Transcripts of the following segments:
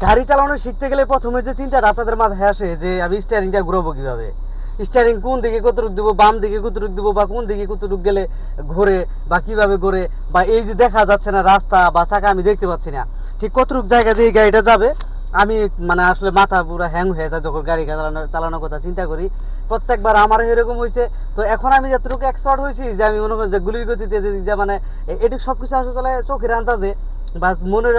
গাড়ি চালানো শিখতে গেলে প্রথমে যে চিন্তাটা আপনাদের মাথায় আসে যে আমি স্টিয়ারিংটা ঘুরাবো কিভাবে, স্টিয়ারিং কোন দিকে কতটুক দেবো, বাম দিকে কতটুক দেবো, বা কোন দিকে কতটুক গেলে ঘোরে বা কিভাবে ঘোরে, বা এই যে দেখা যাচ্ছে না রাস্তা বা চাকা আমি দেখতে পাচ্ছি না ঠিক কতটুক জায়গা দিয়ে গাড়িটা যাবে, আমি মানে আসলে মাথা পুরো হ্যাং হয়ে যায় যখন গাড়ি চালানোর কথা চিন্তা করি। প্রত্যেকবার আমার এরকম হয়েছে। তো এখন আমি যতটুকু এক্সপার্ট হয়েছি যে আমি মনে করি যে গুলির গতিতে মানে এটি সব কিছু আসলে চোখের আন্দাজে বা মনের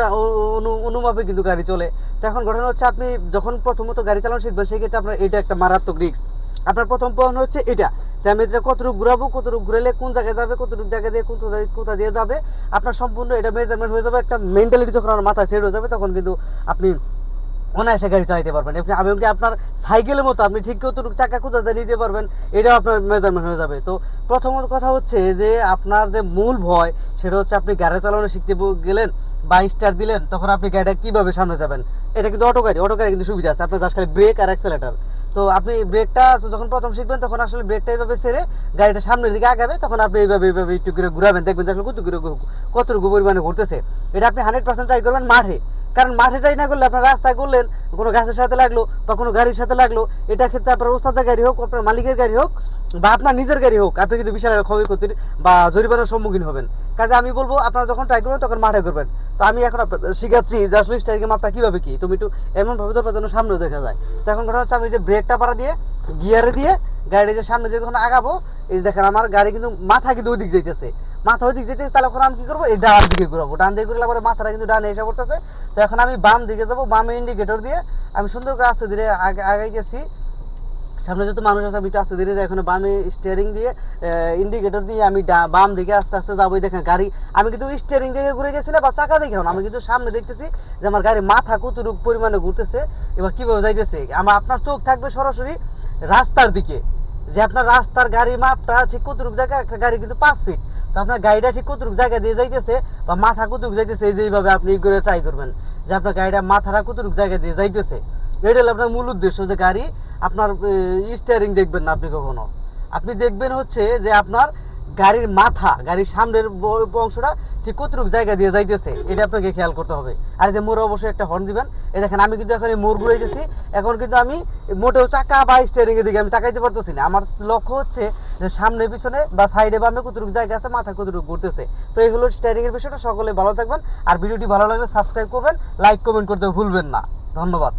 অনুমাপে কিন্তু গাড়ি চলে। তো এখন ঘটনা হচ্ছে আপনি যখন প্রথমত গাড়ি চালানো শিখবেন সেক্ষেত্রে আপনার এটা একটা মারাত্মক রিস্ক। আপনার প্রথম প্রশ্ন হচ্ছে এটা যে আমি এটা কতটুকু ঘুরাবো, কতটুকু ঘুরালে কোন জায়গায় যাবে, কতটুকু জায়গা দিয়ে কোথা দিয়ে যাবে, আপনার সম্পূর্ণ এটা মেজারমেন্ট হয়ে যাবে। একটা মেন্টালিটি যখন আমার মাথায় সেট হয়ে যাবে তখন কিন্তু আপনি অনায়াসে গাড়ি চালাতে পারবেন। এমনকি আপনার সাইকেলের মতো আপনি ঠিক কতটুকু চাকা কোথাতে নিতে পারবেন এটাও আপনার মেজারমেন্ট হয়ে যাবে। তো প্রথমত কথা হচ্ছে যে আপনার যে মূল ভয় সেটা হচ্ছে আপনি গাড়ি চালানো শিখতে গেলেন বা স্টার দিলেন তখন আপনি গাড়িটা কীভাবে সামনে যাবেন। এটা কিন্তু অটো গাড়ি কিন্তু সুবিধা আছে, আপনার জাস্ট খালি ব্রেক আর অ্যাক্সেলেটার। তো আপনি ব্রেকটা যখন প্রথম শিখবেন তখন আসলে ব্রেকটা এইভাবে ছেড়ে গাড়িটা সামনের দিকে আগাবে, তখন আপনি এইভাবে একটু করে ঘুরাবেন, দেখবেন যে আসলে কতটুকু পরিমাণে ঘুরতেছে। এটা আপনি 100% ট্রাই করবেন মাঠে, কারণ মাঠে ট্রাই না করলে আপনার রাস্তায় করলেন কোনো গাছের সাথে লাগলো বা কোনো গাড়ির সাথে লাগলো, এটা ক্ষেত্রে আপনার ওস্তাদের গাড়ি হোক, আপনার মালিকের গাড়ি হোক বা আপনার নিজের গাড়ি হোক, আপনি কিন্তু বিশাল ক্ষয়ক্ষতির বা জরিমানার সম্মুখীন হবেন। কাজে আমি বলবো আপনারা যখন ট্রাই করবেন তখন মাঠে করবেন। তো আমি এখন আপনাদের শিখাচ্ছি যে আসলে স্টাইরিং মাপটা কীভাবে কি তুমি একটু এমনভাবে ধরবে যেন সামনেও দেখা যায়। তো এখন কথা হচ্ছে আমি যে ব্রেকটা পাড়া দিয়ে গিয়ারে দিয়ে গাড়ি যে সামনে যখন আগাবো, এই দেখেন আমার গাড়ি কিন্তু মাথা কিন্তু ওই দিক যাইতেছে, মাথা ওই দিক যেতেছে, তাহলে এখন আমি কী করবো, এই ডান দিকে ঘুরাবো, ডান দিকে ঘুরলে পরে মাথাটা কিন্তু ডানে এসে পড়তেছে। তো এখন আমি বাম দিকে যাবো, বামে ইন্ডিকেটর দিয়ে আমি সুন্দর করে আস্তে ধীরে আগাইতেছি। সামনে যত মানুষ আছে আমি একটু আস্তে ধীরে যাই, এখন বামে স্টিয়ারিং দিয়ে ইন্ডিকেটর দিয়ে আমি বাম দিকে আস্তে আস্তে যাবো। দেখেন গাড়ি আমি কিন্তু স্টিয়ারিং দিকে ঘুরে গেছি না বা চাকা দেখে আমি কিন্তু সামনে দেখতেছি যে আমার গাড়ি মাথা কতটুকু পরিমাণে ঘুরতেছে এবার কীভাবে যাইতেছে। আপনার চোখ থাকবে সরাসরি রাস্তার দিকে, যে আপনার রাস্তার গাড়ির মাপটা ঠিক কতটুকু জায়গা, একটা গাড়ি কিন্তু 5 ফিট, তো আপনার গাড়িটা ঠিক কতটুকু জায়গা দিয়ে যাইতেছে বা মাথা কতটুকু যাইতেছে, এই যে এইভাবে আপনি করে ট্রাই করবেন যে আপনার গাড়িটা মাথাটা কতটুকু জায়গা দিয়ে যাইতেছে। এটা হলো আপনার মূল উদ্দেশ্য, যে গাড়ি আপনার স্টিয়ারিং দেখবেন না আপনি কখনো, আপনি দেখবেন হচ্ছে যে আপনার গাড়ির মাথা, গাড়ির সামনের অংশটা ঠিক কতটুকু জায়গা দিয়ে যাইতেছে, এটা আপনাকে খেয়াল করতে হবে। আর যে মোড়ে অবশ্যই একটা হর্ন দিবেন। এই দেখেন আমি কিন্তু এখন এই মোড় ঘুরাইতেছি, এখন কিন্তু আমি মোটেও চাকা বা স্টিয়ারিং এর দিকে আমি তাকাইতে পারতেছি না। আমার লক্ষ্য হচ্ছে যে সামনে পিছনে বা সাইডে বামে কতটুকু জায়গা আছে, মাথা কতটুকু ঘুরতেছে। তো এই হলো স্টিয়ারিং এর বিষয়টা। সকলে ভালো থাকবেন, আর ভিডিওটি ভালো লাগলে সাবস্ক্রাইব করবেন, লাইক কমেন্ট করতে ভুলবেন না। ধন্যবাদ।